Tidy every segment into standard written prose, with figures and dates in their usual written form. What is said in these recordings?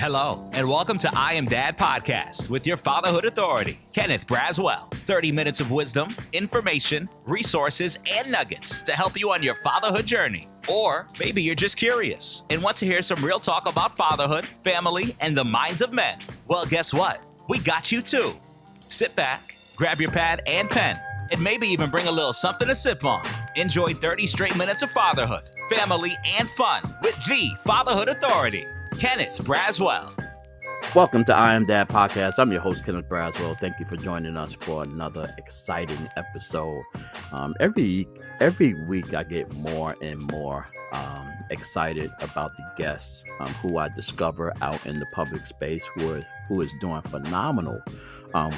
Hello, and welcome to I Am Dad podcast with your fatherhood authority, Kenneth Braswell. 30 minutes of wisdom, information, resources, and nuggets to help you on your fatherhood journey. Or maybe you're just curious and want to hear some real talk about fatherhood, family, and the minds of men. Well, guess what? We got you too. Sit back, grab your pad and pen, and maybe even bring a little something to sip on. Enjoy 30 straight minutes of fatherhood, family, and fun with the Fatherhood Authority, Kenneth Braswell. Welcome to I Am Dad podcast. I'm your host, Kenneth Braswell. Thank you for joining us for another exciting episode. Every week I get more and more excited about the guests who I discover out in the public space who is doing phenomenal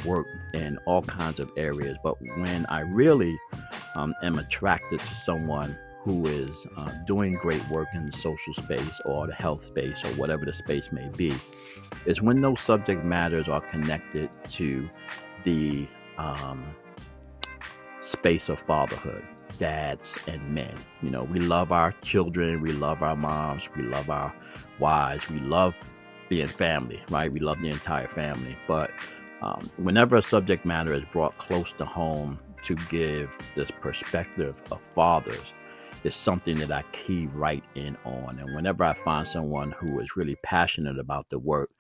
work in all kinds of areas. But when I really am attracted to someone who is doing great work in the social space or the health space or whatever the space may be, is when those subject matters are connected to the space of fatherhood, dads and men. You know, we love our children, we love our moms, we love our wives, we love being family, right? We love the entire family. But whenever a subject matter is brought close to home to give this perspective of fathers, is something that I key right in on. And whenever I find someone who is really passionate about the work,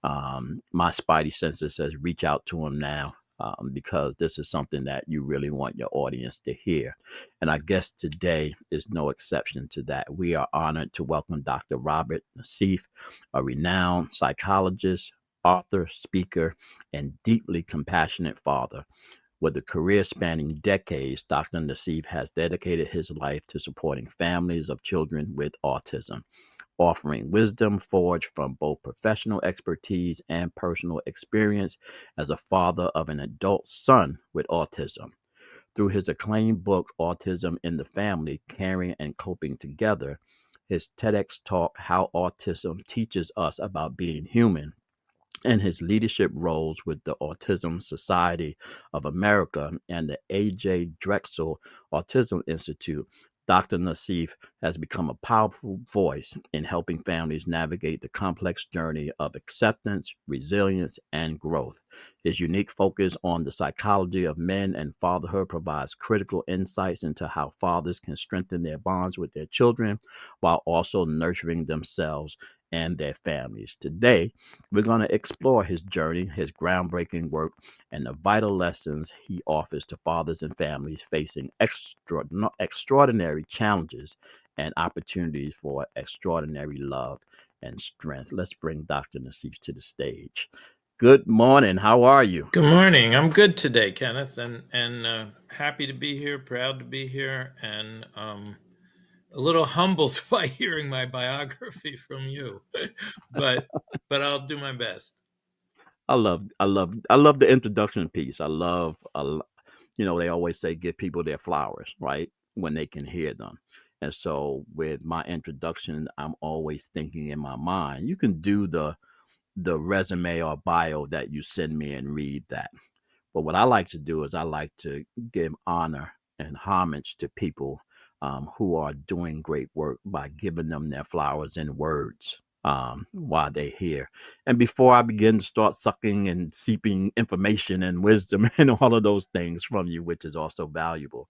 my spidey senses says, reach out to them now, because this is something that you really want your audience to hear. And I guess today is no exception to that. We are honored to welcome Dr. Robert Naseef, a renowned psychologist, author, speaker, and deeply compassionate father. With a career spanning decades, Dr. Naseef has dedicated his life to supporting families of children with autism, offering wisdom forged from both professional expertise and personal experience as a father of an adult son with autism. Through his acclaimed book, Autism in the Family, Caring and Coping Together, his TEDx talk, How Autism Teaches Us About Being Human, and his leadership roles with the Autism Society of America and the A.J. Drexel Autism Institute, Dr. Naseef has become a powerful voice in helping families navigate the complex journey of acceptance, resilience, and growth. His unique focus on the psychology of men and fatherhood provides critical insights into how fathers can strengthen their bonds with their children while also nurturing themselves and their families. Today, we're going to explore his journey, his groundbreaking work, and the vital lessons he offers to fathers and families facing extraordinary challenges and opportunities for extraordinary love and strength. Let's bring Dr. Naseef to the stage. Good morning. How are you? Good morning. I'm good today, Kenneth, and happy to be here, proud to be here, and a little humbled by hearing my biography from you, but I'll do my best. I love the introduction piece. They always say give people their flowers, right? When they can hear them. And so with my introduction, I'm always thinking in my mind, you can do the resume or bio that you send me and read that. But what I like to do is I like to give honor and homage to people who are doing great work by giving them their flowers in words while they're here. And before I begin to start sucking and seeping information and wisdom and all of those things from you, which is also valuable.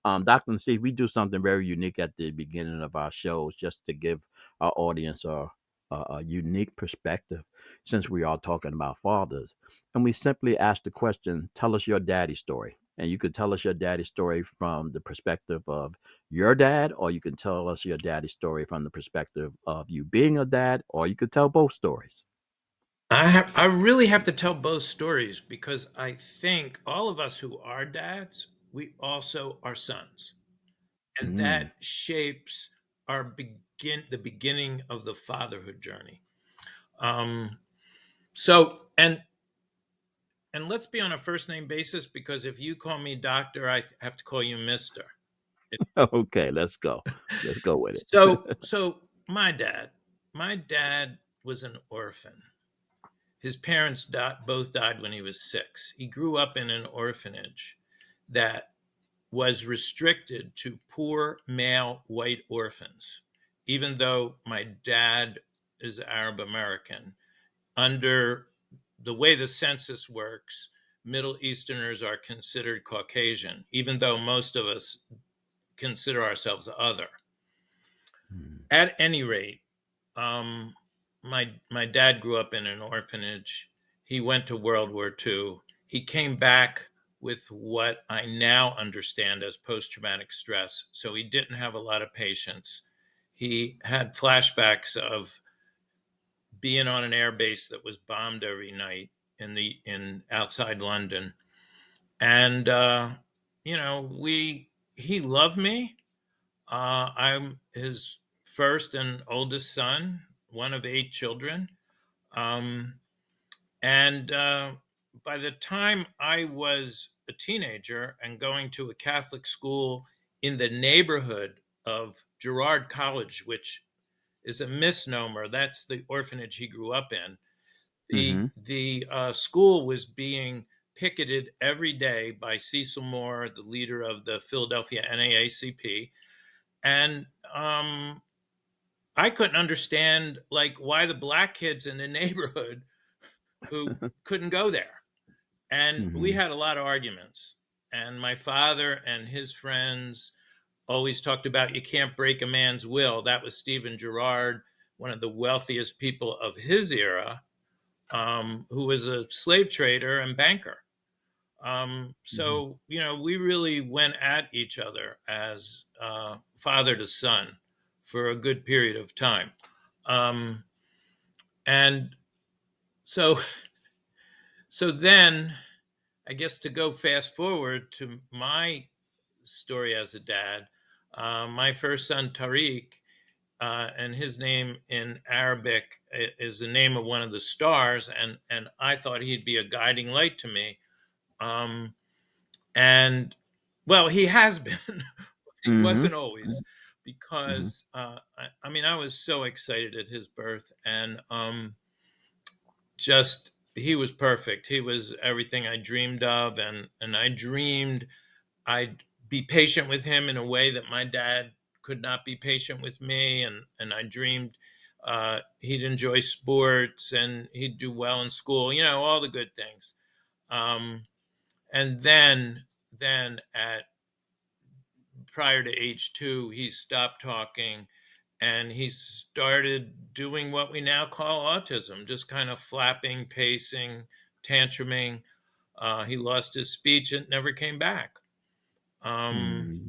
Dr. Naseef, we do something very unique at the beginning of our shows just to give our audience a unique perspective since we are talking about fathers. And we simply ask the question, tell us your daddy story. And you could tell us your daddy story from the perspective of your dad, or you can tell us your daddy story from the perspective of you being a dad, or you could tell both stories. I really have to tell both stories because I think all of us who are dads, we also are sons, and Mm, that shapes the beginning of the fatherhood journey. Um, so and let's be on a first name basis because if you call me doctor, I have to call you Mister. okay, let's go. Let's go with it. So my dad was an orphan. His parents both died when he was 6. He grew up in an orphanage that was restricted to poor male white orphans. Even though my dad is Arab American, under the way the census works, Middle Easterners are considered Caucasian, even though most of us consider ourselves other. Mm. At any rate, um, my dad grew up in an orphanage. He went to World War II. He came back with what I now understand as post traumatic stress. So he didn't have a lot of patience. He had flashbacks of being on an air base that was bombed every night in outside London, and we he loved me. I'm his first and oldest son, one of 8 children. Um, and by the time I was a teenager and going to a Catholic school in the neighborhood of Girard College, which is a misnomer, that's the orphanage he grew up in. Mm-hmm. The school was being picketed every day by Cecil Moore, the leader of the Philadelphia NAACP, and I couldn't understand like why the black kids in the neighborhood who couldn't go there. And we Mm-hmm. had a lot of arguments. And my father and his friends always talked about you can't break a man's will. That was Stephen Girard, one of the wealthiest people of his era, who was a slave trader and banker. Mm-hmm. So we really went at each other as father to son for a good period of time. Um, and so, so then I guess to go fast forward to my story as a dad, my first son, Tariq, and his name in Arabic is the name of one of the stars. And I thought he'd be a guiding light to me. Um, and well, he has been, but he Mm-hmm. wasn't always because I mean, I was so excited at his birth and just he was perfect. He was everything I dreamed of, and I dreamed I'd be patient with him in a way that my dad could not be patient with me, and I dreamed he'd enjoy sports and he'd do well in school, all the good things. Um, and then at prior to age 2, he stopped talking and he started doing what we now call autism, just kind of flapping, pacing, tantruming. He lost his speech and never came back. Um, Mm-hmm.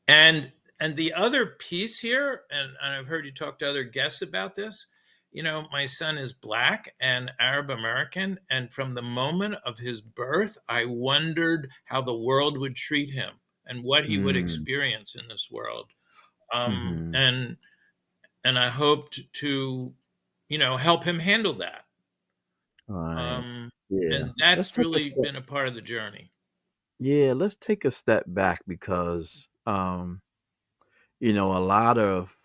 and and the other piece here, and I've heard you talk to other guests about this. My son is black and Arab American, and from the moment of his birth, I wondered how the world would treat him and what he would experience in this world. Um, Mm-hmm. and and I hoped to, help him handle that. Right. Um, Yeah. and Let's that's take a really step. been a part of the journey. Yeah, let's take a step back because a lot of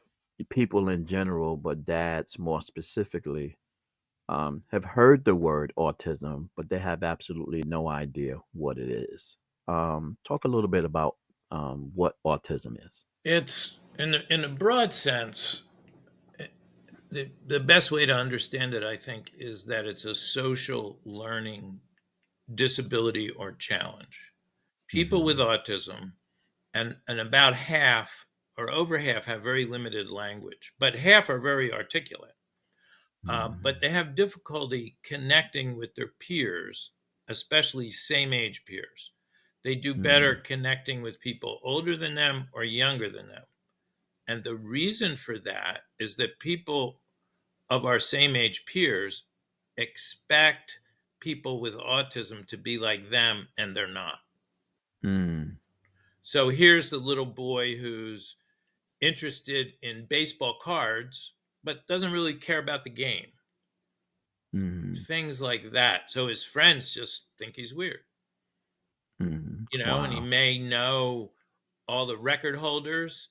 people in general, but dads more specifically, have heard the word autism, but they have absolutely no idea what it is. Talk a little bit about what autism is. It's in a broad sense, the best way to understand it, I think, is that it's a social learning disability or challenge. People with Mm-hmm. autism, and about half or over half have very limited language, but half are very articulate. But Mm-hmm. they have difficulty connecting with their peers, especially same age peers. They do better connecting with people older than them or younger than them. And the reason for that is that people of our same age peers expect people with autism to be like them, and they're not. Mm-hmm. So here's the little boy who's interested in baseball cards, but doesn't really care about the game. Mm-hmm. Things like that. So his friends just think he's weird, Mm-hmm. and he Wow. may know all the record holders,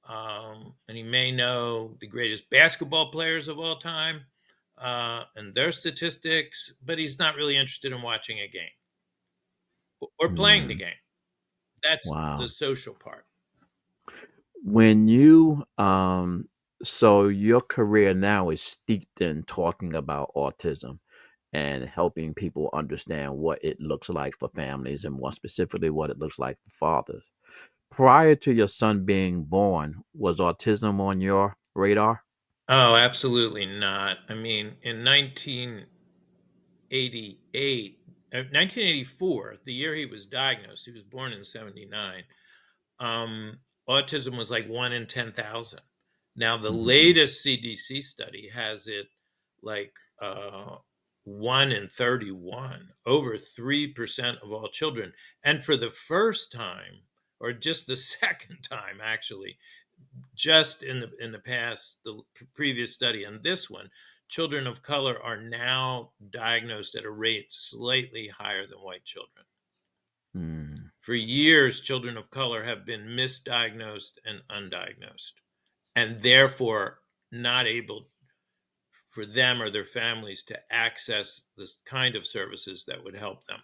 and he may know the greatest basketball players of all time and their statistics, but he's not really interested in watching a game or playing the Mm. game. That's the Wow. social part. When you So your career now is steeped in talking about autism and helping people understand what it looks like for families and more specifically what it looks like for fathers. Prior to your son being born, was autism on your radar? Oh, absolutely not. I mean, in 1984, the year he was diagnosed, he was born in 79. Autism was like 1 in 10,000. Now, the Mhm. latest CDC study has it like 1 in 31, over 3% of all children. And for the first time, or just the second time, actually, just in the past, the previous study and this one, children of color are now diagnosed at a rate slightly higher than white children. Mm, For years, children of color have been misdiagnosed and undiagnosed, and therefore not able for them or their families to access this kind of services that would help them.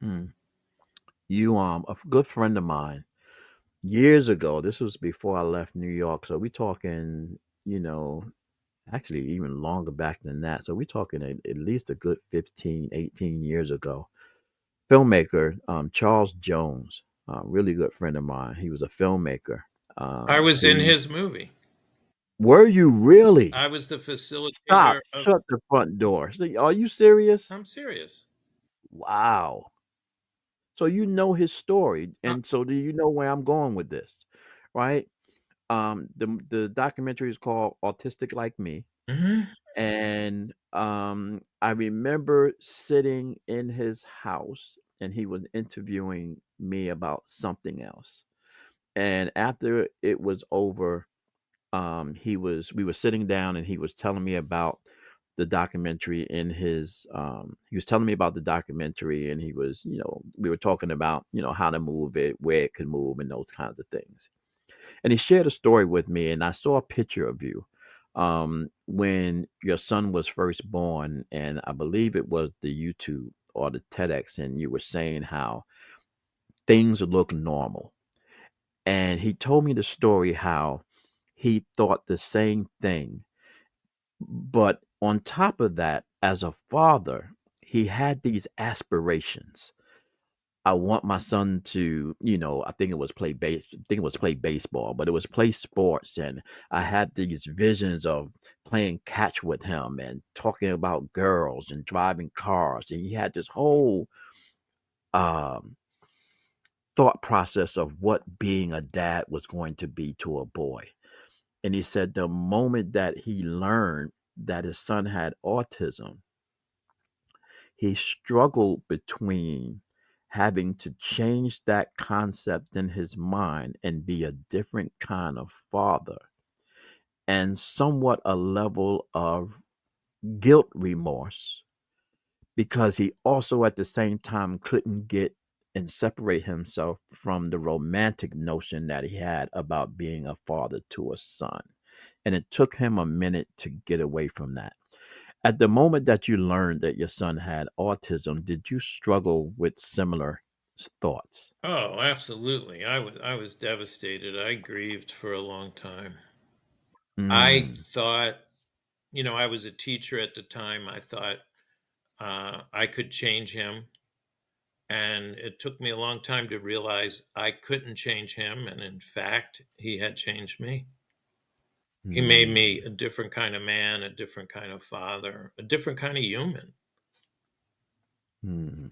mm. You a good friend of mine years ago, this was before I left New York. So we talking, you know, actually even longer back than that. So we talking at least a good 15, 18 years ago. Filmmaker, Charles Jones, really good friend of mine. He was a filmmaker. I was in He his movie. Were you really? I was the Stop! facilitator of. Shut the front door. Are you serious? I'm serious. Wow. So you know his story, Uh, and so do you know where I'm going with this, right? The documentary is called Autistic Like Me, mhm. and I remember sitting in his house, and he was interviewing me about something else. And after it was over, he was we were sitting down, and he was telling me about the documentary in his he was telling me about the documentary, and he was, we were talking about, how to move it, where it could move, and those kinds of things. And he shared a story with me, and I saw a picture of you when your son was first born, and I believe it was the YouTube or the TEDx, and you were saying how things look normal. And he told me the story how he thought the same thing. But on top of that, as a father, he had these aspirations. I want my son to, I think it was I think it was play baseball, but it was play sports. And I had these visions of playing catch with him and talking about girls and driving cars. And he had this whole um, thought process of what being a dad was going to be to a boy. And he said the moment that he learned that his son had autism, he struggled between having to change that concept in his mind and be a different kind of father, and somewhat a level of guilt remorse, because he also at the same time couldn't get and separate himself from the romantic notion that he had about being a father to a son. And it took him a minute to get away from that. At the moment that you learned that your son had autism, did you struggle with similar thoughts? Oh, absolutely. I was devastated. I grieved for a long time. I Mm, thought, I was a teacher at the time. I thought I could change him. And it took me a long time to realize I couldn't change him. And in fact, he had changed me. He made me mm, a different kind of man, a different kind of father, a different kind of human. mm.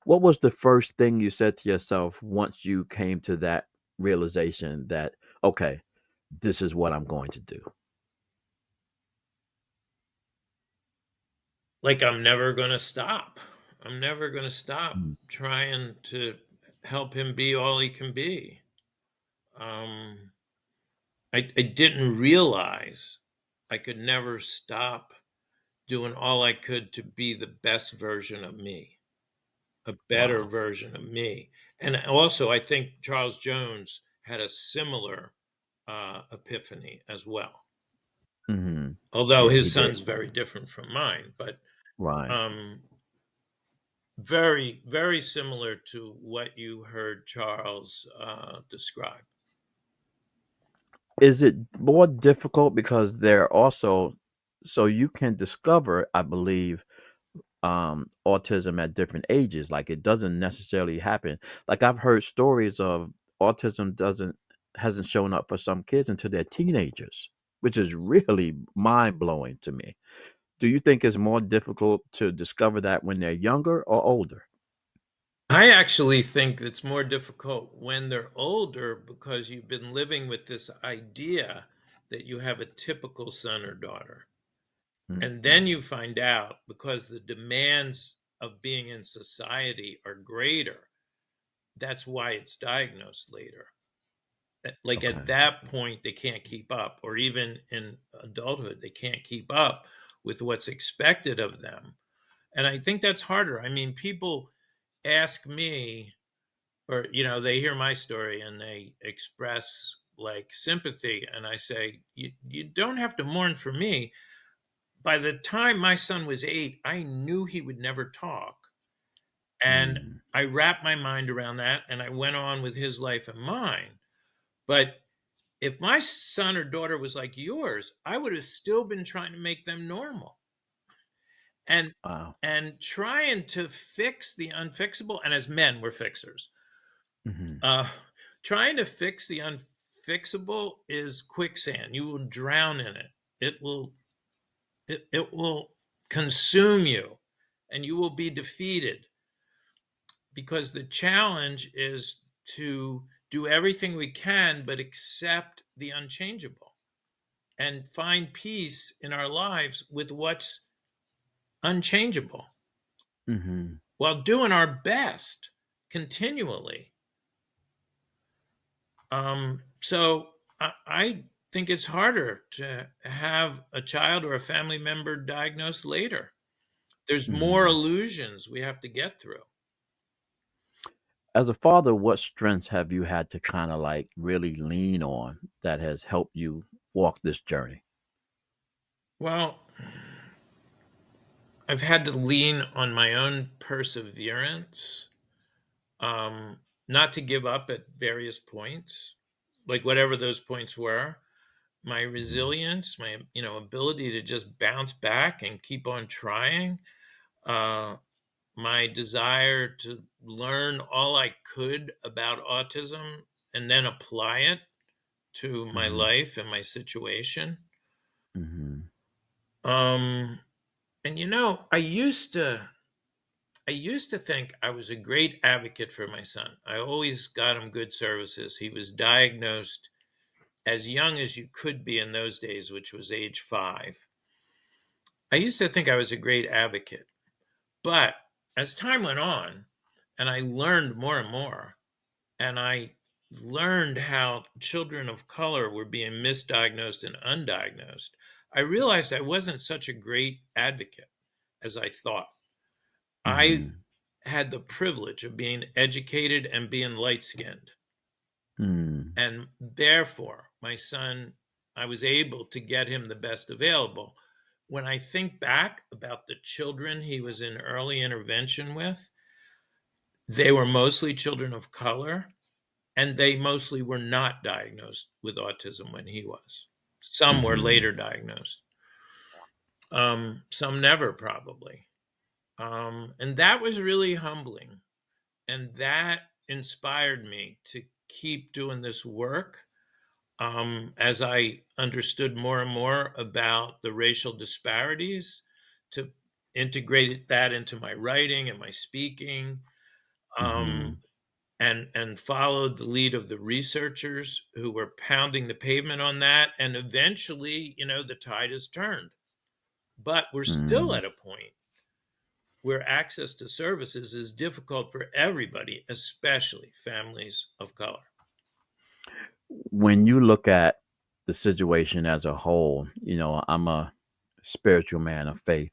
What was the first thing you said to yourself once you came to that realization that, okay, this is what I'm going to do? Like, I'm never going to stop. I'm never going to stop Mm, trying to help him be all he can be. Um, I didn't realize I could never stop doing all I could to be the best version of me, a better wow. version of me. And also, I think Charles Jones had a similar epiphany as well. Hmm. Although Yeah, he his did. son's very different from mine, but Right. um, very, very similar to what you heard Charles describe. Is it more difficult because they're also so you can discover, I believe, autism at different ages. Like it doesn't necessarily happen. Like I've heard stories of autism doesn't hasn't shown up for some kids until they're teenagers, which is really mind blowing to me. Do you think it's more difficult to discover that when they're younger or older? I actually think it's more difficult when they're older because you've been living with this idea that you have a typical son or daughter. And then Mhm. you find out because the demands of being in society are greater. That's why it's diagnosed later. Like at Okay. that point, they can't keep up, or even in adulthood, they can't keep up with what's expected of them. And I think that's harder. I mean, people ask me, or they hear my story and they express like sympathy, and I say, you don't have to mourn for me. By the time my son was 8, I knew he would never talk, and Mm. I wrapped my mind around that, and I went on with his life and mine. But if my son or daughter was like yours, I would have still been trying to make them normal, and Wow. trying to fix the unfixable. And as men, we're fixers. Hmm. Uh, Trying to fix the unfixable is quicksand. You will drown in it. It will consume you, and you will be defeated, because the challenge is to do everything we can but accept the unchangeable and find peace in our lives with what's unchangeable Hmm. while doing our best continually. So I think it's harder to have a child or a family member diagnosed later. There's more Hmm. illusions we have to get through. As a father, what strengths have you had to kind of like really lean on that has helped you walk this journey? Well, I've had to lean on my own perseverance, not to give up at various points, like whatever those points were. My Mhm. resilience, my ability to just bounce back and keep on trying. Uh, my desire to learn all I could about autism and then apply it to my Mhm. life and my situation. Mhm. Um, and I used to think I was a great advocate for my son. I always got him good services. He was diagnosed as young as you could be in those days, which was age 5. I used to think I was a great advocate. But as time went on and I learned more and more, and I learned how children of color were being misdiagnosed and undiagnosed, I realized I wasn't such a great advocate as I thought. I Mhm. had the privilege of being educated and being light skinned. Mm. And therefore, my son, I was able to get him the best available. When I think back about the children he was in early intervention with, they were mostly children of color, and they mostly were not diagnosed with autism when he was. Some were Mhm. later diagnosed, some never, probably. And that was really humbling. And that inspired me to keep doing this work, as I understood more and more about the racial disparities, to integrate that into my writing and my speaking, um, Mhm. and followed the lead of the researchers who were pounding the pavement on that. And eventually, the tide has turned. But we're still Mm. at a point where access to services is difficult for everybody, especially families of color. When you look at the situation as a whole, I'm a spiritual man of faith,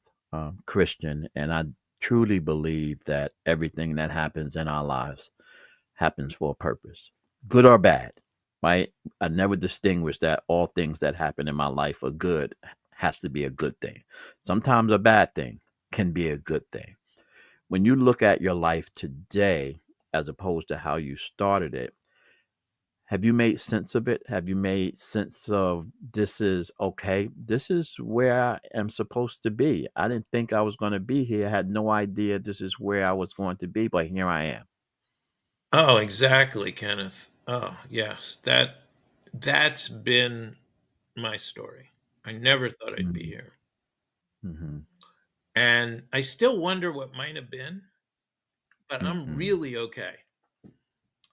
Christian, and I truly believe that everything that happens in our lives happens for a purpose, good or bad, right? I never distinguish that all things that happen in my life are good has to be a good thing. Sometimes a bad thing can be a good thing. When you look at your life today, as opposed to how you started it, Have you made sense of it? Have you made sense of this is okay? This is where I am supposed to be. I didn't think I was going to be here. I had no idea this is where I was going to be, but here I am. Oh, exactly, Kenneth. Oh, yes. That's been my story. I never thought I'd be here. Mm-hmm. And I still wonder what might have been, but I'm Mm-hmm. really okay.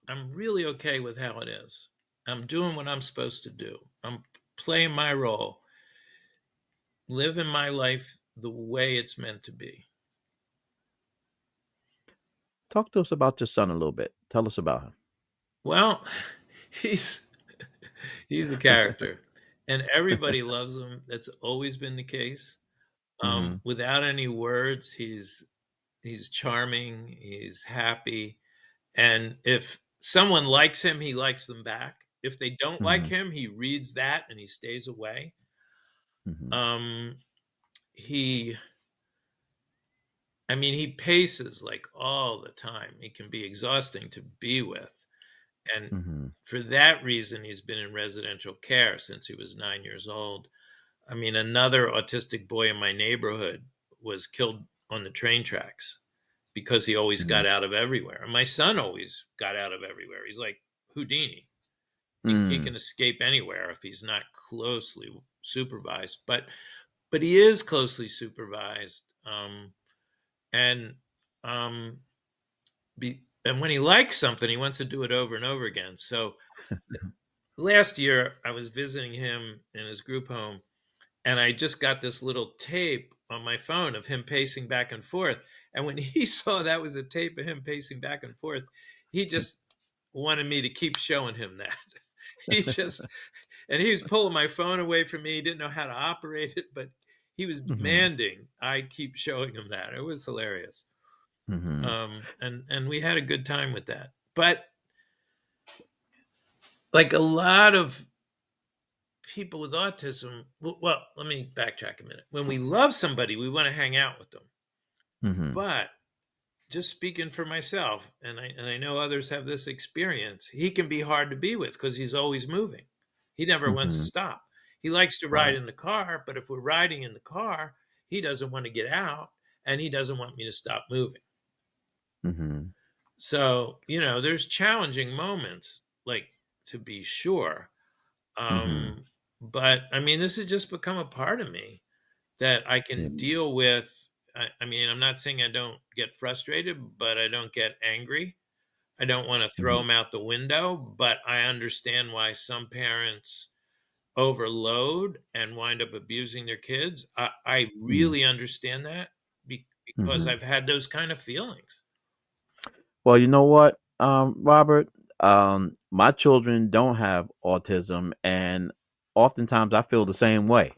I'm really okay with how it is. I'm doing what I'm supposed to do. I'm playing my role, living my life the way it's meant to be. Talk to us about your son a little bit. Tell us about Well, he's he's a character, and everybody loves him. That's always been the case. him. Without any words, he's charming, he's happy, and if someone likes him, he likes them back. If they don't like Hmm. him, he reads that and he stays away. Hmm. Um, he I mean, he paces like all the time. He can be exhausting to be with. And Hmm. for that reason, he's been in residential care since he was 9 years old. I mean, another autistic boy in my neighborhood was killed on the train tracks because he always Hmm. got out of everywhere. And my son always got out of everywhere. He's like Houdini. He Mm. can escape anywhere if he's not closely supervised. But he is closely supervised. And um, and when he likes something, he wants to do it over and over again. So last year, I was visiting him in his group home, and I just got this little tape on my phone of him pacing back and forth. And when he saw that was a tape of him pacing back and forth, he just wanted me to keep showing him that. he just and he was pulling my phone away from me. He didn't know how to operate it, but he was Hmm. demanding I keep showing him that. It was hilarious. Hmm. And we had a good time with that. But like a lot of people with autism, well, let me backtrack a minute. When we love somebody, we want to hang out with them. Hmm. But just speaking for myself, and I know others have this experience, he can be hard to be with because he's always moving. He never wants to Hmm. stop. He likes to ride Right. in the car, but if we're riding in the car, he doesn't want to get out and he doesn't want me to stop moving. Hmm. So, there's challenging moments, like to be sure. Hmm. Um, but I mean, this has just become a part of me that I Yeah. can deal with. I mean, I'm not saying I don't get frustrated, but I don't get angry. I don't want to throw Hmm. them out the window, but I understand why some parents overload and wind up abusing their kids. I really understand that because Hmm. I've had those kind of feelings. Well, you know what, Robert? My children don't have autism, and oftentimes I feel the same way.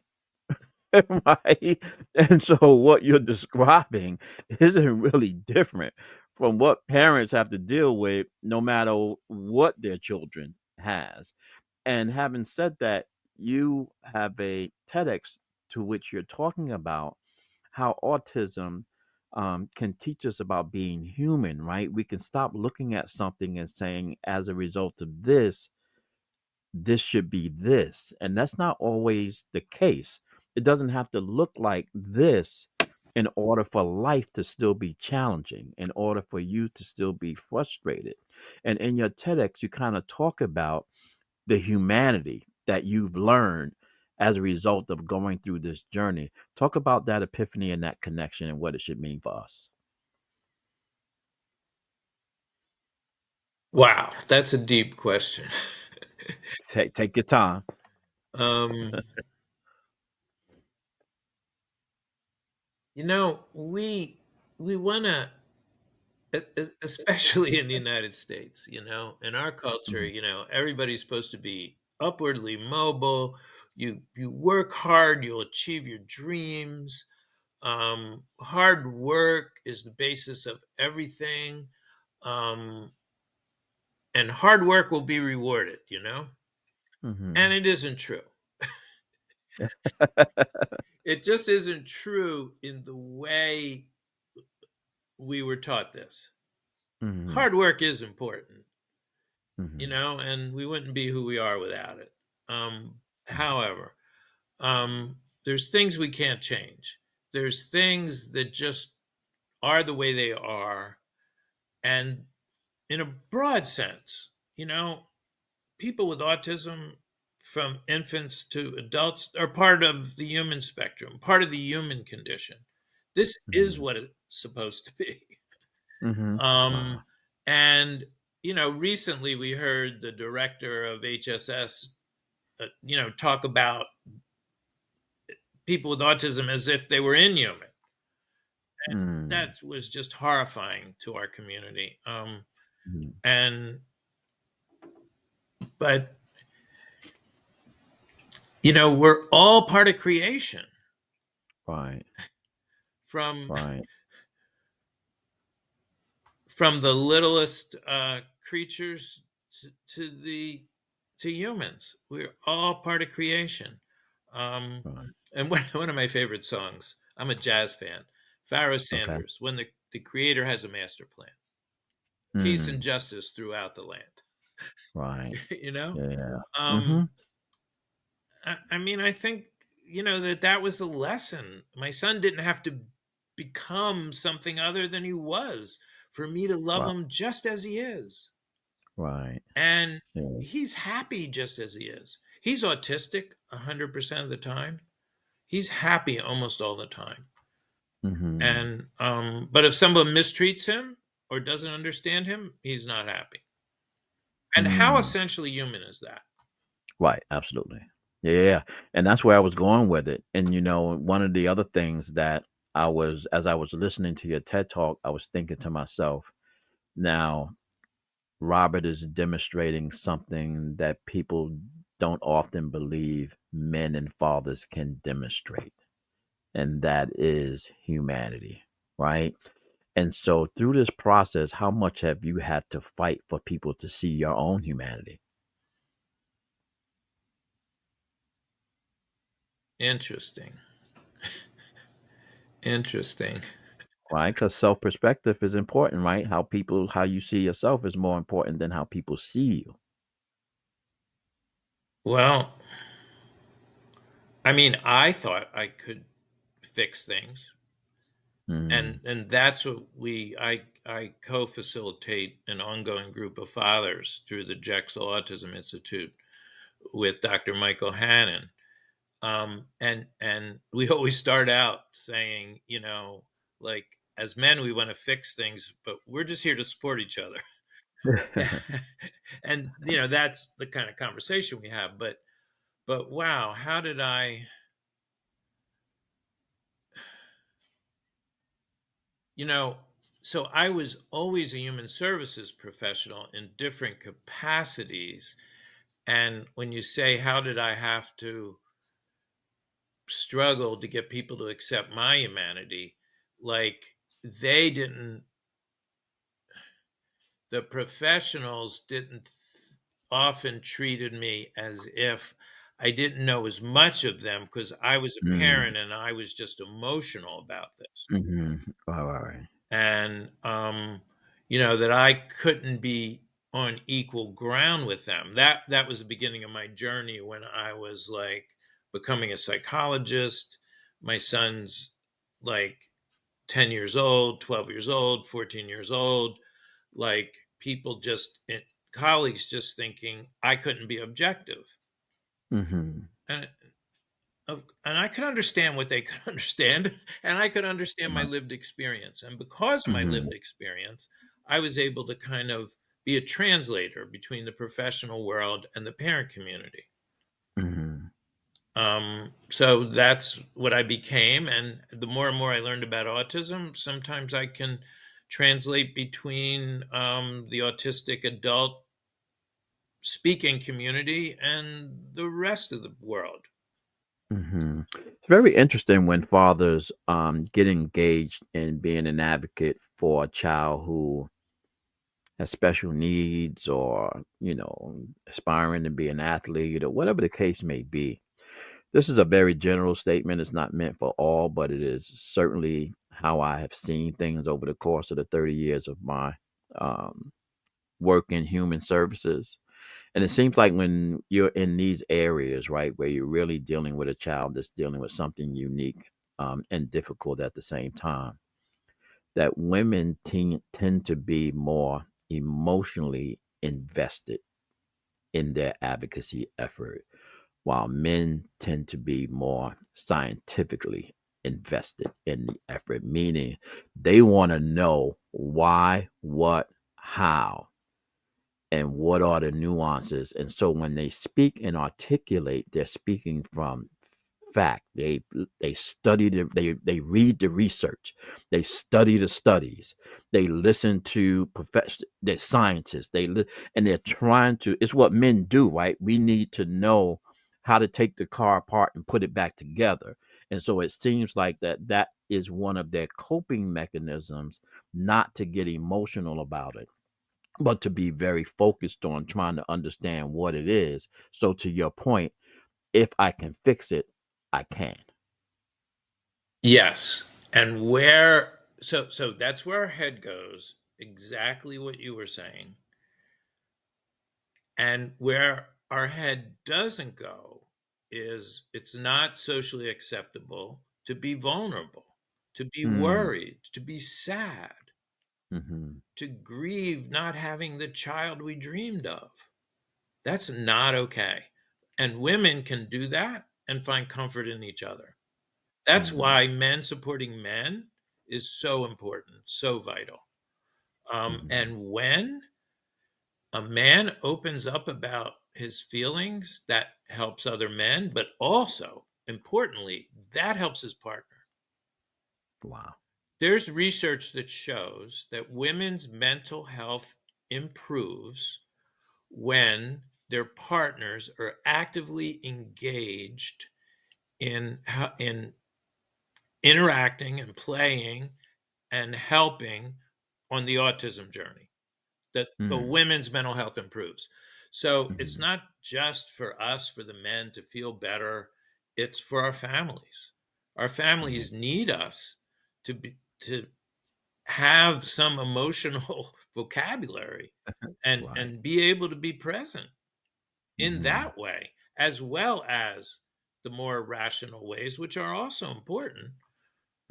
Right? And so what you're describing isn't really different from what parents have to deal with no matter what their children has. And having said that, you have a TEDx to which you're talking about how autism can teach us about being human, right? We can stop looking at something and saying, as a result of this, this should be this. And that's not always the case. It doesn't have to look like this in order for life to still be challenging, in order for you to still be frustrated. And in your TEDx, you kind of talk about the humanity that you've learned as a result of going through this journey. Talk about that epiphany and that connection and what it should mean for us. Wow, that's a deep question. Take your time. um, we want to, especially in the United States, in our culture, Mhm. everybody's supposed to be upwardly mobile. You work hard, you'll achieve your dreams. Hard work is the basis of everything, um, and hard work will be rewarded. And Mhm. it isn't true. It just isn't true in the way we were taught this. Mhm. Hard work is important, Mm-hmm. and we wouldn't be who we are without it. However, there's things we can't change. There's things that just are the way they are. And in a broad sense, people with autism from infants to adults are part of the human spectrum, part of the human condition. This is Mm-hmm. what it's supposed to be. Mm-hmm. Wow. Um, and, recently we heard the director of HSS, talk about people with autism as if they were inhuman. Mm-hmm. That was just horrifying to our community. Mm-hmm. And, but, we're all part of creation Right. from Right. from the littlest creatures to humans. We're all part of creation. Um, Right. and one of my favorite songs. I'm a jazz fan. Pharoah Okay. Sanders. When the Creator has a master plan, peace and Mm. justice throughout the land. Right. you know. Yeah. Mm-hmm. Um, I mean, I think that was the lesson. My son didn't have to become something other than he was for me to love Right. him just as he is. Right. And Yeah. he's happy just as he is. He's autistic 100% of the time. He's happy almost all the time. Mm-hmm. And but if someone mistreats him or doesn't understand him, he's not happy. And how Mm. essentially human is that? Right. Absolutely. Yeah. Yeah. Yeah. And that's where I was going with it. And one of the other things that as I was listening to your TED talk, I was thinking to myself, now Robert is demonstrating something that people don't often believe men and fathers can demonstrate, and that is humanity, right? And so, through this process, how much have you had to fight for people to see your own humanity, Interesting. Interesting. right? Because self perspective is important, right? How you see yourself is more important than how people see you. Well, I mean, I thought I could fix things. Mm, And that's what I co-facilitate an ongoing group of fathers through the Drexel Autism Institute with Dr. Michael Hannon. And we always start out saying, like, as men we want to fix things, but we're just here to support each other. And that's the kind of conversation we have. But wow, how did I, you know so I was always a human services professional in different capacities. And when you say, how did I have to struggle to get people to accept my humanity, like, they didn't the professionals didn't often treated me as if I didn't know as much of them because I was a mm, parent and I was just emotional about this. hmm. Right, right, right. And that I couldn't be on equal ground with them. That was the beginning of my journey when I was like becoming a psychologist. My son's like 10 years old, 12 years old, 14 years old, like people just colleagues just thinking I couldn't be objective. Mm-hmm. And and I could understand what they could understand, and I could understand my Right. lived experience. And because of my Mm-hmm. lived experience, I was able to kind of be a translator between the professional world and the parent community. Mm-hmm. So that's what I became. And the more and more I learned about autism, sometimes I can translate between the autistic adult speaking community and the rest of the world. Hmm. It's very interesting when fathers get engaged in being an advocate for a child who has special needs, or aspiring to be an athlete, or whatever the case may be. This is a very general statement. It's not meant for all, but it is certainly how I have seen things over the course of the 30 years of my um, work in human services. And it seems like when you're in these areas, right, where you're really dealing with a child that's dealing with something unique and difficult at the same time, that women tend to be more emotionally invested in their advocacy effort, while men tend to be more scientifically invested in the effort, meaning they want to know why, what, how, and what are the nuances. And so when they speak and articulate, they're speaking from fact. They study they read the research, they study the studies, they listen to the scientists, and they're trying to. It's what men do, right? We need to know how to take the car apart and put it back together. And so it seems like that is one of their coping mechanisms, not to get emotional about it, but to be very focused on trying to understand what it is. So to your point, if I can fix it, I can. Yes. And where so that's where our head goes, exactly what you were saying. And where our head doesn't go is it's not socially acceptable to be vulnerable, to be Mm, worried, to be sad, mhm, to grieve not having the child we dreamed of. That's not okay. And women can do that and find comfort in each other. That's mhm, why men supporting men is so important, so vital. mhm, And when a man opens up about his feelings, that helps other men, but also, importantly, that helps his partner. wow. There's research that shows that women's mental health improves when their partners are actively engaged in interacting and playing and helping on the autism journey, that the Mm, women's mental health improves. So it's mhm, not just for us, for the men to feel better, it's for our families. Our mhm, families need us to have some emotional vocabulary right. and be able to be present in Mhm, that way, as well as the more rational ways, which are also important.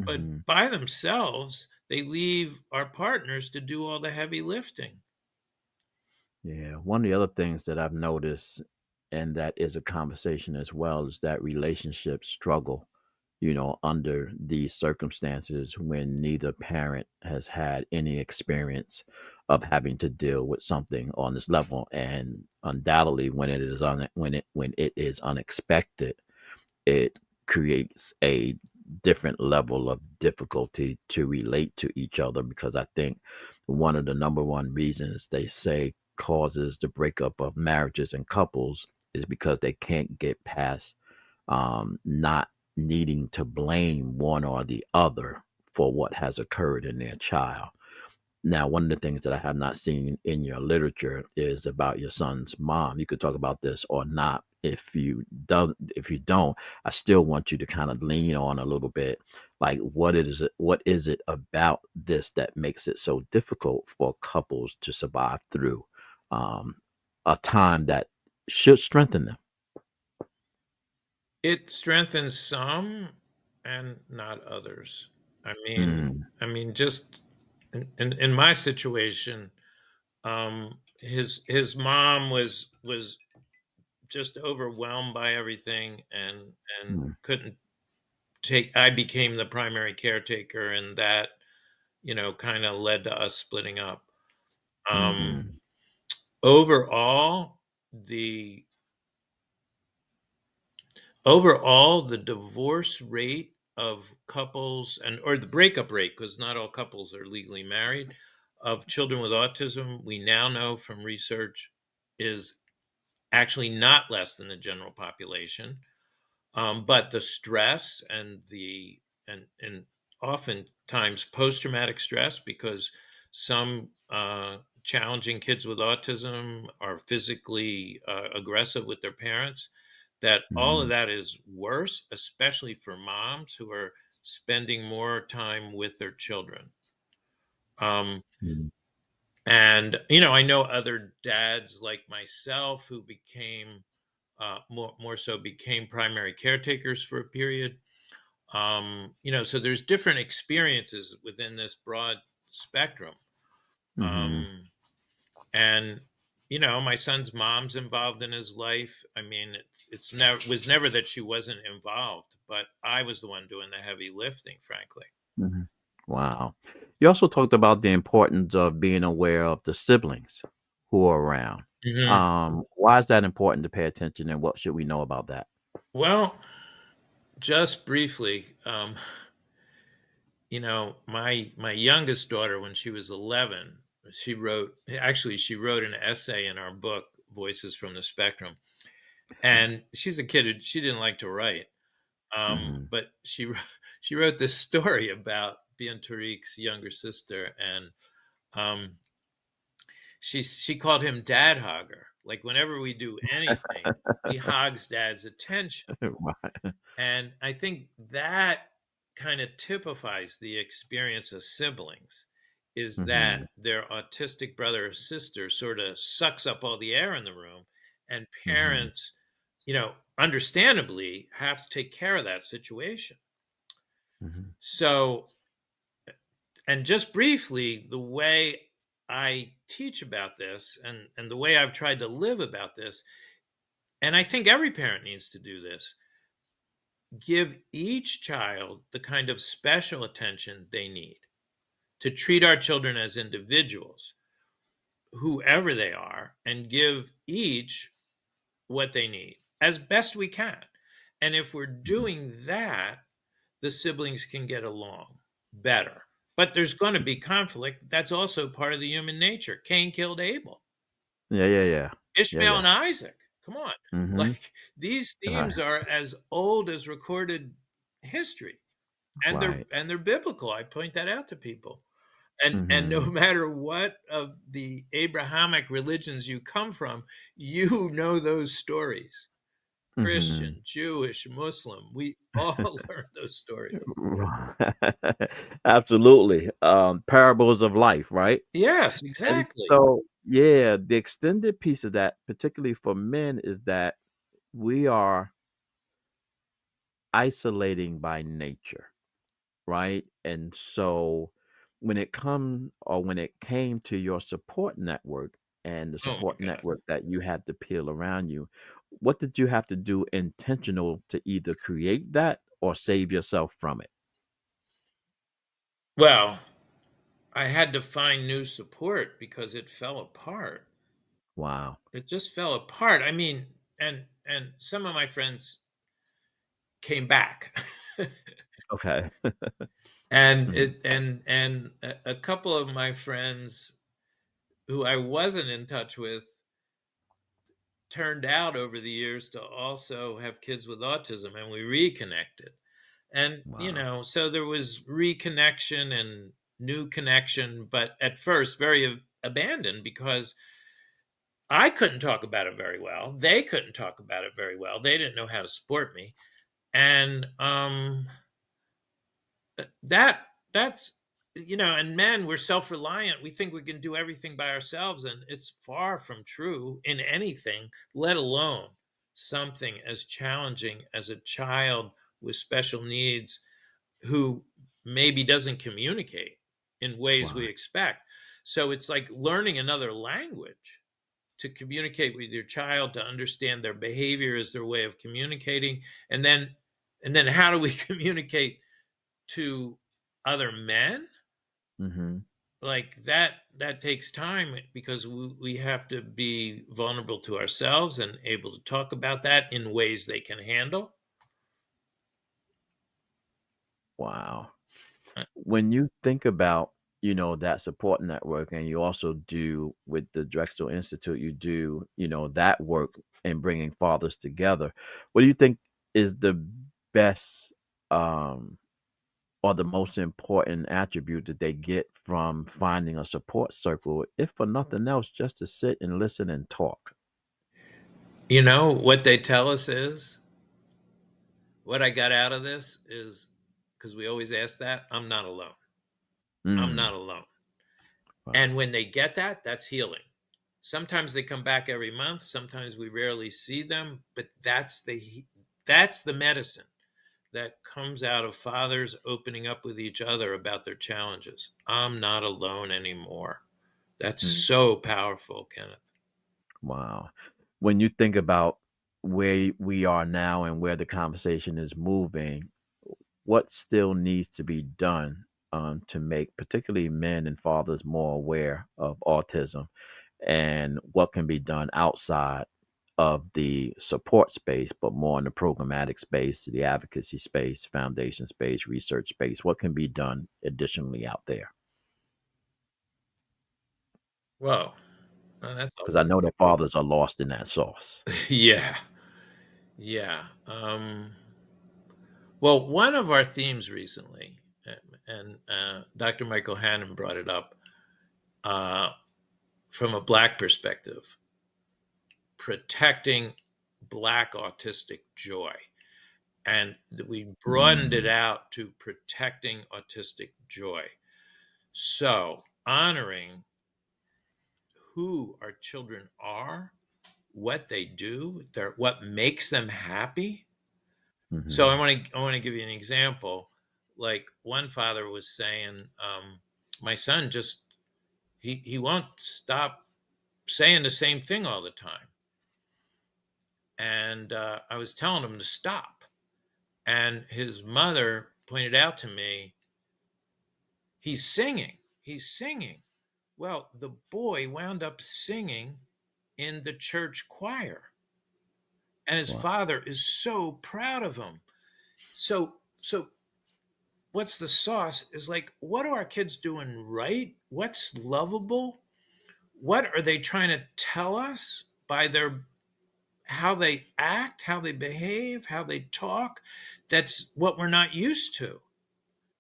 But mhm. by themselves, they leave our partners to do all the heavy lifting. Yeah, one of the other things that I've noticed, and that is a conversation as well, is that relationships struggle, under these circumstances when neither parent has had any experience of having to deal with something on this level. And undoubtedly, when it is unexpected, it creates a different level of difficulty to relate to each other, because I think one of the number one reasons they say causes the breakup of marriages and couples is because they can't get past not needing to blame one or the other for what has occurred in their child. Now, one of the things that I have not seen in your literature is about your son's mom. You could talk about this or not. If you don't, I still want you to kind of lean on a little bit, like what is it about this that makes it so difficult for couples to survive through um, a time that should strengthen them. It strengthens some and not others. Mm, Just in my situation, his mom was just overwhelmed by everything and mm, couldn't take. I became the primary caretaker, and that kind of led to us splitting up. Um, mm, overall, the overall the divorce rate of couples and or the breakup rate, because not all couples are legally married, of children with autism, we now know from research, is actually not less than the general population. But the stress and oftentimes post-traumatic stress, because some challenging kids with autism are physically aggressive with their parents, that all of mm, that is worse, especially for moms who are spending more time with their children. Um, mm. And I know other dads like myself who became more so became primary caretakers for a period. So there's different experiences within this broad spectrum. Mm-hmm. um, and my son's mom's involved in his life. I mean, it's never was never that she wasn't involved, but I was the one doing the heavy lifting, frankly. Hmm. Wow. You also talked about the importance of being aware of the siblings who are around. Hmm. Why is that important to pay attention, and what should we know about that? Well, just briefly, my youngest daughter, when she was 11, she wrote an essay in our book, Voices from the Spectrum. And she's a kid who she didn't like to write. Hmm. But she wrote this story about being Tariq's younger sister, and um, she called him Dad Hogger. Like whenever we do anything, he hogs Dad's attention. Right. And I think that kind of typifies the experience of siblings, is that Hmm. their autistic brother or sister sort of sucks up all the air in the room, and Hmm. parents, understandably have to take care of that situation. Hmm. So, and just briefly, the way I teach about this, and the way I've tried to live about this, and I think every parent needs to do this: give each child the kind of special attention they need, to treat our children as individuals, whoever they are, and give each what they need as best we can. And if we're Hmm. doing that, the siblings can get along better. But there's going to be conflict. That's also part of the human nature. Cain killed Abel, Yeah, yeah, yeah, yeah, Ishmael yeah. and Isaac. Come on. Hmm. Like, these Right, themes are as old as recorded history, and they're right. and they're biblical. I point that out to people. And no Hmm. matter what of the Abrahamic religions you come from, you know those stories. Hmm. Christian, Jewish, Muslim, we all learn those stories. Absolutely. Parables of life, right? Yes, And exactly. so, yeah, the extended piece of that, particularly for men, is that we are isolating by nature, right? And so when it came to your support network and the Oh my support God. network that you had to peel around you, what did you have to do intentional to either create that or save yourself from it? Well, I had to find new support because it fell apart. Wow. It just fell apart. I mean, and some of my friends came back. Okay. and Mhm. it and a couple of my friends who I wasn't in touch with turned out over the years to also have kids with autism, and we reconnected. And Wow. so there was reconnection and new connection, but at first very abandoned, because I couldn't talk about it very well. They couldn't talk about it very well. They didn't know how to support me. And that's and men, we're self-reliant. We think we can do everything by ourselves, and it's far from true in anything, let alone something as challenging as a child with special needs who maybe doesn't communicate in ways we Right. expect. So it's like learning another language to communicate with your child, to understand their behavior as their way of communicating. And then how do we communicate to other men? Mhm. Like that takes time, because we have to be vulnerable to ourselves and able to talk about that in ways they can handle. Wow. Uh, When you think about, that support network, and you also do with the Drexel Institute, you do, that work in bringing fathers together. What do you think is the best, or the most important attribute that they get from finding a support circle, if for nothing else, just to sit and listen and talk? what they tell us is, what I got out of this is, because we always ask that, I'm not alone. I'm Mm, not alone. Wow. And when they get that, that's healing. Sometimes they come back every month, sometimes we rarely see them, but that's the medicine that comes out of fathers opening up with each other about their challenges. I'm not alone anymore. That's Mm. so powerful, Kenneth. Wow. When you think about where we are now and where the conversation is moving, what still needs to be done to make particularly men and fathers more aware of autism, and what can be done outside of the support space, but more in the programmatic space, the advocacy space, foundation space, research space? What can be done additionally out there? Whoa. That's Because I know that fathers are lost in that sauce. yeah. Yeah. Well, one of our themes recently, and Dr. Michael Hannon brought it up uh, from a Black perspective, protecting Black autistic joy. And we broadened it Mm, out to protecting autistic joy. So, honoring who our children are, what they do, what makes them happy. So, I mhm, want to I want to give you an example. Like one father was saying, my son just he won't stop saying the same thing all the time, and I was telling him to stop, and his mother pointed out to me, he's singing. Well, the boy wound up singing in the church choir, and his wow. father is so proud of him. So what's the sauce is like, what are our kids doing right? What's lovable? What are they trying to tell us by their how they act, how they behave, how they talk? That's what we're not used to.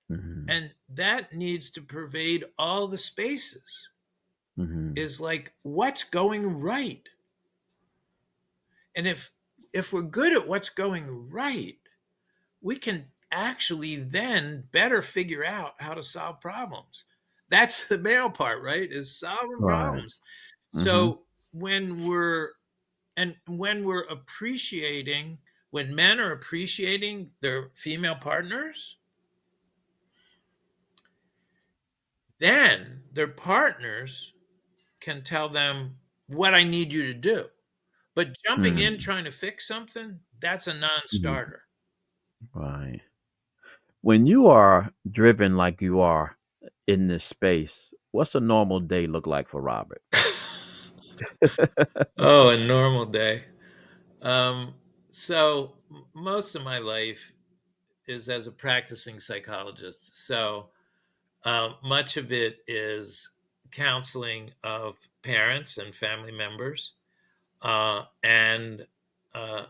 Mhm, And that needs to pervade all the spaces. mhm, Is like, what's going right? And if we're good at what's going right, we can actually then better figure out how to solve problems. That's the male part, right? Is solving right. problems. Mhm, So when we're appreciating, when men are appreciating their female partners, then their partners can tell them what I need you to do. But jumping in mm, trying to fix something, that's a mhm, non-starter. right. When you are driven like you are in this space, what's a normal day look like for Robert? Oh, a normal day. Um, so most of my life is as a practicing psychologist. So much of it is counseling of parents and family members, and uh,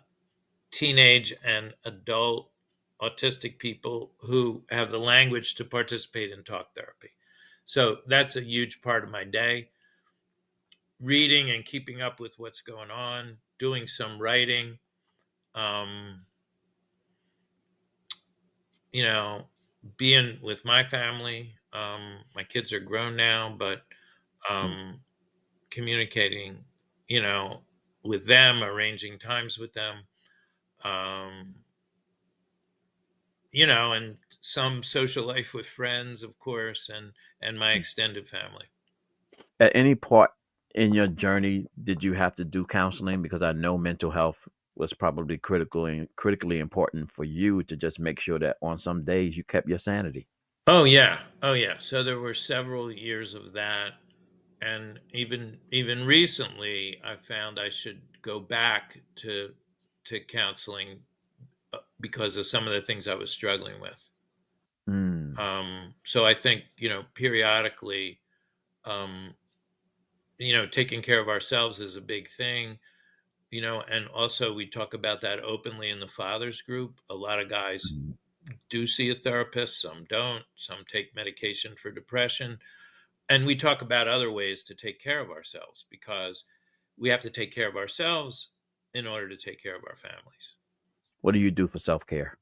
teenage and adult autistic people who have the language to participate in talk therapy. So that's a huge part of my day. Reading and keeping up with what's going on, doing some writing, um, you know, being with my family. My kids are grown now, but Mm. um, communicating, you know, with them, arranging times with them, um, and some social life with friends, of course, and my extended family. At any part in your journey, did you have to do counseling? Because I know mental health was probably critically important for you to just make sure that on some days you kept your sanity. Oh yeah. So there were several years of that, and even recently, I found I should go back to counseling because of some of the things I was struggling with. Mm, So I think periodically, um, taking care of ourselves is a big thing. And also we talk about that openly in the fathers group. A lot of guys mhm. do see a therapist, some don't, some take medication for depression. And we talk about other ways to take care of ourselves because we have to take care of ourselves in order to take care of our families. What do you do for self care?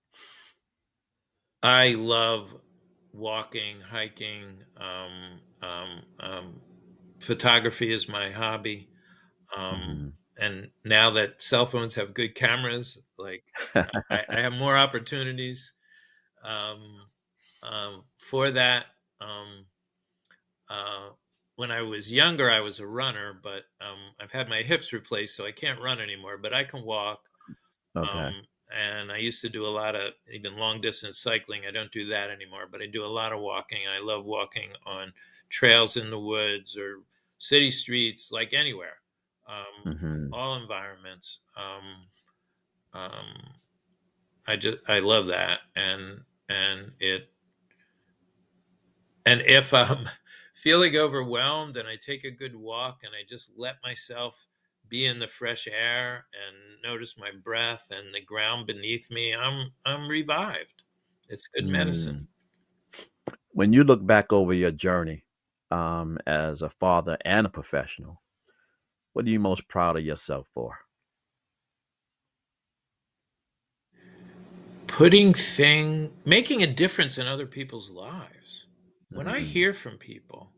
I love walking, hiking, photography is my hobby. Um, Hmm. and now that cell phones have good cameras, like I have more opportunities um, for that. Um, uh, when I was younger, I was a runner, but I've had my hips replaced, so I can't run anymore. But I can walk, Okay. and I used to do a lot of even long distance cycling. I don't do that anymore, but I do a lot of walking. I love walking on trails in the woods or city streets, like anywhere, Hmm. all environments. Um, I love that, and it and if I'm feeling overwhelmed and I take a good walk and I just let myself be in the fresh air and notice my breath and the ground beneath me, I'm revived. It's good medicine. Mm. When you look back over your journey as a father and a professional, what are you most proud of yourself for? Making a difference in other people's lives. When I Mm. hear from people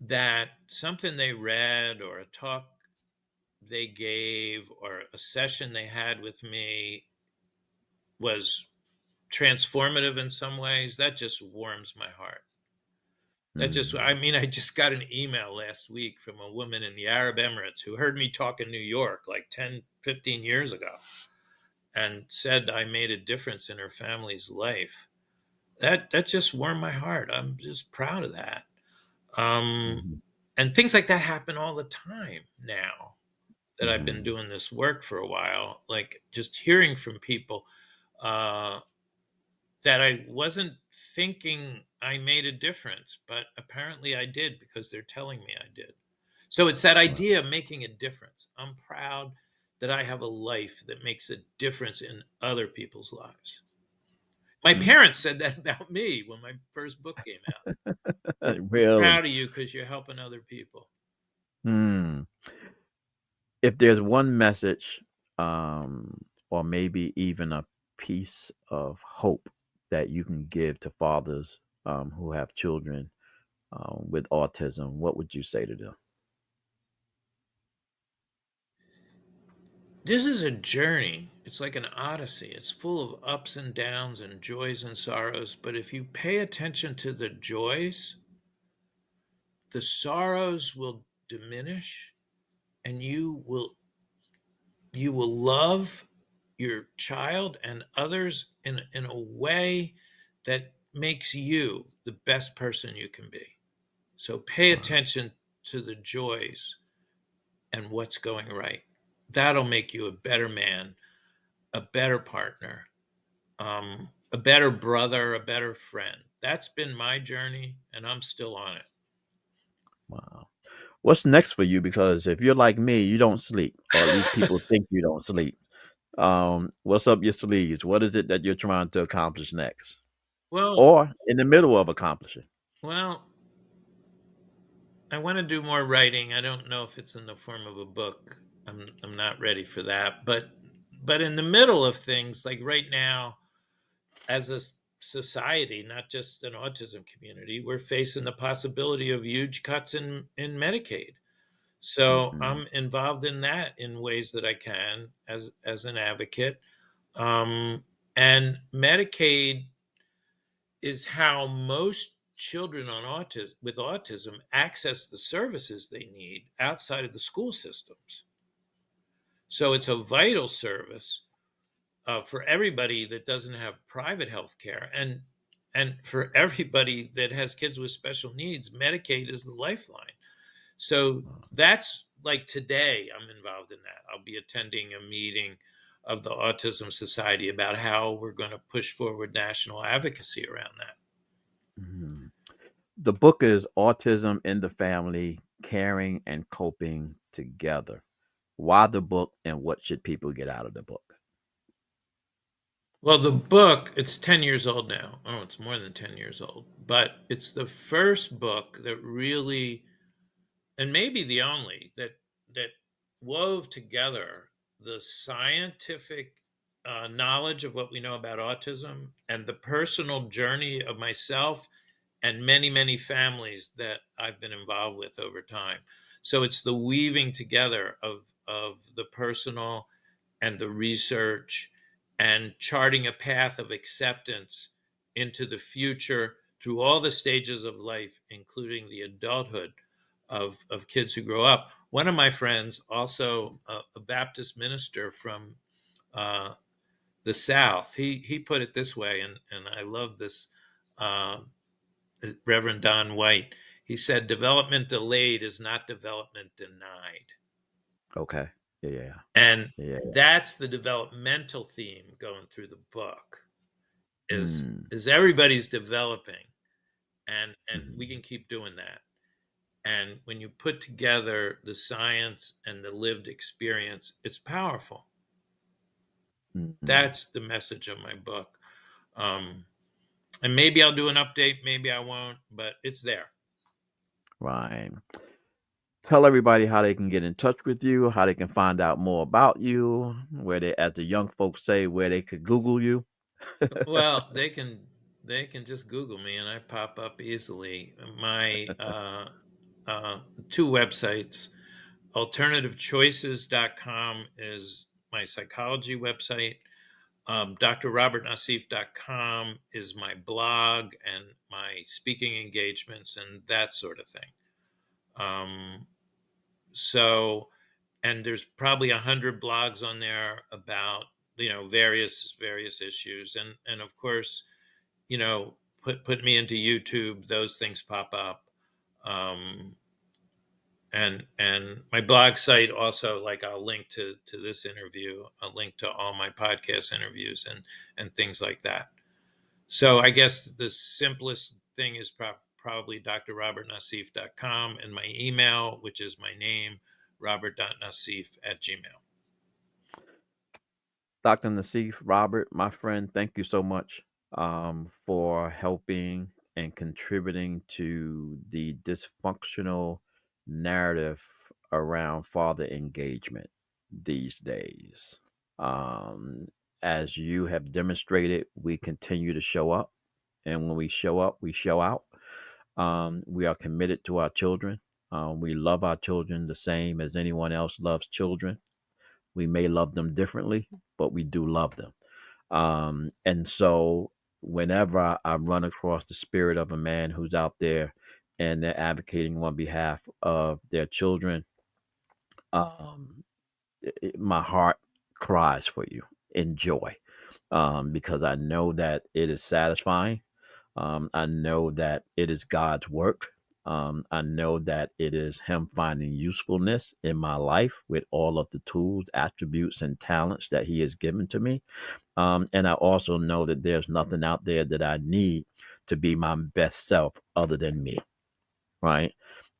that something they read or a talk they gave or a session they had with me was transformative in some ways, that just warms my heart. I Mm. mean, I just got an email last week from a woman in the Arab Emirates who heard me talk in New York like 10, 15 years ago and said I made a difference in her family's life. That just warmed my heart. I'm just proud of that. Um, Mhm. and things like that happen all the time now that I've been Mhm. doing this work for a while. Like just hearing from people uh, that I wasn't thinking I made a difference, but apparently I did because they're telling me I did. So it's that Wow. idea of making a difference. I'm proud that I have a life that makes a difference in other people's lives. My Mm. parents said that about me when my first book came out. We're Really? proud of you because you're helping other people. Hmm. If there's one message, or maybe even a piece of hope that you can give to fathers who have children with autism, what would you say to them? This is a journey. It's like an odyssey. It's full of ups and downs and joys and sorrows. But if you pay attention to the joys, the sorrows will diminish and you will love your child and others in a way that makes you the best person you can be. So pay Wow. attention to the joys and what's going right. That'll make you a better man, a better partner, a better brother, a better friend. That's been my journey, and I'm still on it. Wow. What's next for you? Because if you're like me, you don't sleep, or at least people think you don't sleep. What's up your sleeves? What is it that you're trying to accomplish next? Well, Or in the middle of accomplishing? well, I want to do more writing. I don't know if it's in the form of a book. I'm not ready for that. But in the middle of things, like right now, as a society, not just an autism community, we're facing the possibility of huge cuts in Medicaid. So Mhm. I'm involved in that in ways that I can as an advocate. Um, and Medicaid is how most children on autism with autism access the services they need outside of the school systems. So it's a vital service for everybody that doesn't have private health care, and for everybody that has kids with special needs, Medicaid is the lifeline. So that's like today, I'm involved in that. I'll be attending a meeting of the Autism Society about how we're going to push forward national advocacy around that. Mhm. The book is Autism in the Family, Caring and Coping Together. Why the book and what should people get out of the book? Well, the book, it's 10 years old now. Oh, it's more than 10 years old. But it's the first book that really, and maybe the only, that wove together the scientific knowledge of what we know about autism and the personal journey of myself and many, many families that I've been involved with over time. So it's the weaving together of the personal and the research and charting a path of acceptance into the future through all the stages of life, including the adulthood of kids who grow up. One of my friends, also a Baptist minister from uh, the South, he put it this way, and I love this, Reverend Don White. He said, development delayed is not development denied. Okay. Yeah. And Yeah. that's the developmental theme going through the book is Mm. everybody's developing, and we Mhm. can keep doing that. And when you put together the science and the lived experience, it's powerful. Mhm. That's the message of my book. And maybe I'll do an update, maybe I won't, but it's there. Right. Tell everybody how they can get in touch with you, how they can find out more about you, where they, as the young folks say, where they could Google you. Well, they can just Google me and I pop up easily. My two websites, alternativechoices.com is my psychology website. drrobertnaseef.com is my blog and my speaking engagements and that sort of thing. So, and there's probably 100 blogs on there about, various issues. And of course, put me into YouTube, those things pop up. And my blog site also, like, I'll link to this interview, I'll link to all my podcast interviews and things like that. So I guess the simplest thing is probably drrobertnaseef.com, and my email, which is my name, robert.naseef@gmail. Dr. Naseef, Robert, my friend, thank you so much for helping and contributing to the dysfunctional narrative around father engagement these days. As you have demonstrated, we continue to show up. And when we show up, we show out. We are committed to our children. We love our children the same as anyone else loves children. We may love them differently, but we do love them. And so whenever I run across the spirit of a man who's out there and they're advocating on behalf of their children, um, my heart cries for you in joy, because I know that it is satisfying. I know that it is God's work. I know that it is Him finding usefulness in my life with all of the tools, attributes, and talents that He has given to me. And I also know that there's nothing out there that I need to be my best self other than me, right?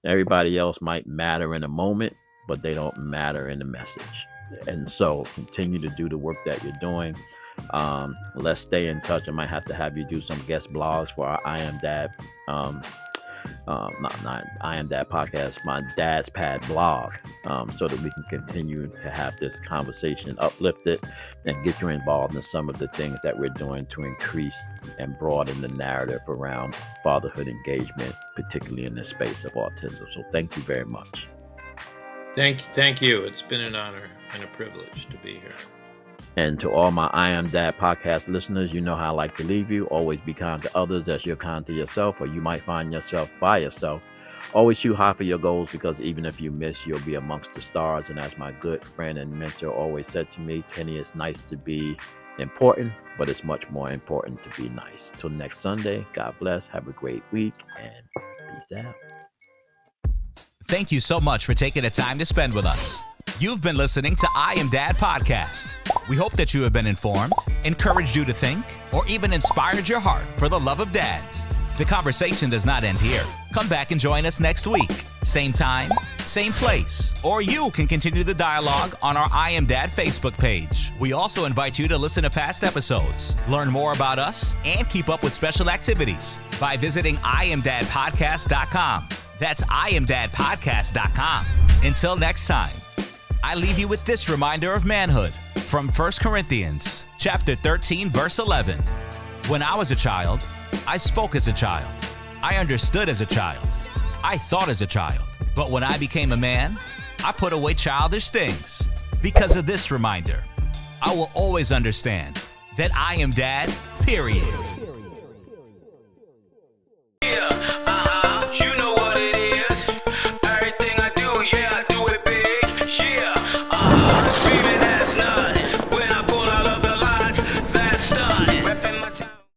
Everybody else might matter in a moment, but they don't matter in the message. And so continue to do the work that you're doing. Let's stay in touch. I might have to have you do some guest blogs for our I Am Dad, not I Am Dad podcast, my Dad's Pad blog, so that we can continue to have this conversation uplifted and get you involved in some of the things that we're doing to increase and broaden the narrative around fatherhood engagement, particularly in the space of autism. So thank you very much. Thank you. It's been an honor and a privilege to be here. And to all my I Am Dad podcast listeners, you know how I like to leave you. Always be kind to others as you're kind to yourself, or you might find yourself by yourself. Always shoot high for your goals, because even if you miss, you'll be amongst the stars. And as my good friend and mentor always said to me, Kenny, it's nice to be important, but it's much more important to be nice. Till next Sunday, God bless. Have a great week and peace out. Thank you so much for taking the time to spend with us. You've been listening to I Am Dad podcast. We hope that you have been informed, encouraged you to think, or even inspired your heart for the love of dads. The conversation does not end here. Come back and join us next week. Same time, same place. Or you can continue the dialogue on our I Am Dad Facebook page. We also invite you to listen to past episodes, learn more about us, and keep up with special activities by visiting IamDadPodcast.com. That's IamDadPodcast.com. Until next time, I leave you with this reminder of manhood from 1 Corinthians chapter 13, verse 11. When I was a child, I spoke as a child. I understood as a child. I thought as a child. But when I became a man, I put away childish things. Because of this reminder, I will always understand that I am dad, period. You know what it is. Everything I do, yeah, I do it big. Yeah, screaming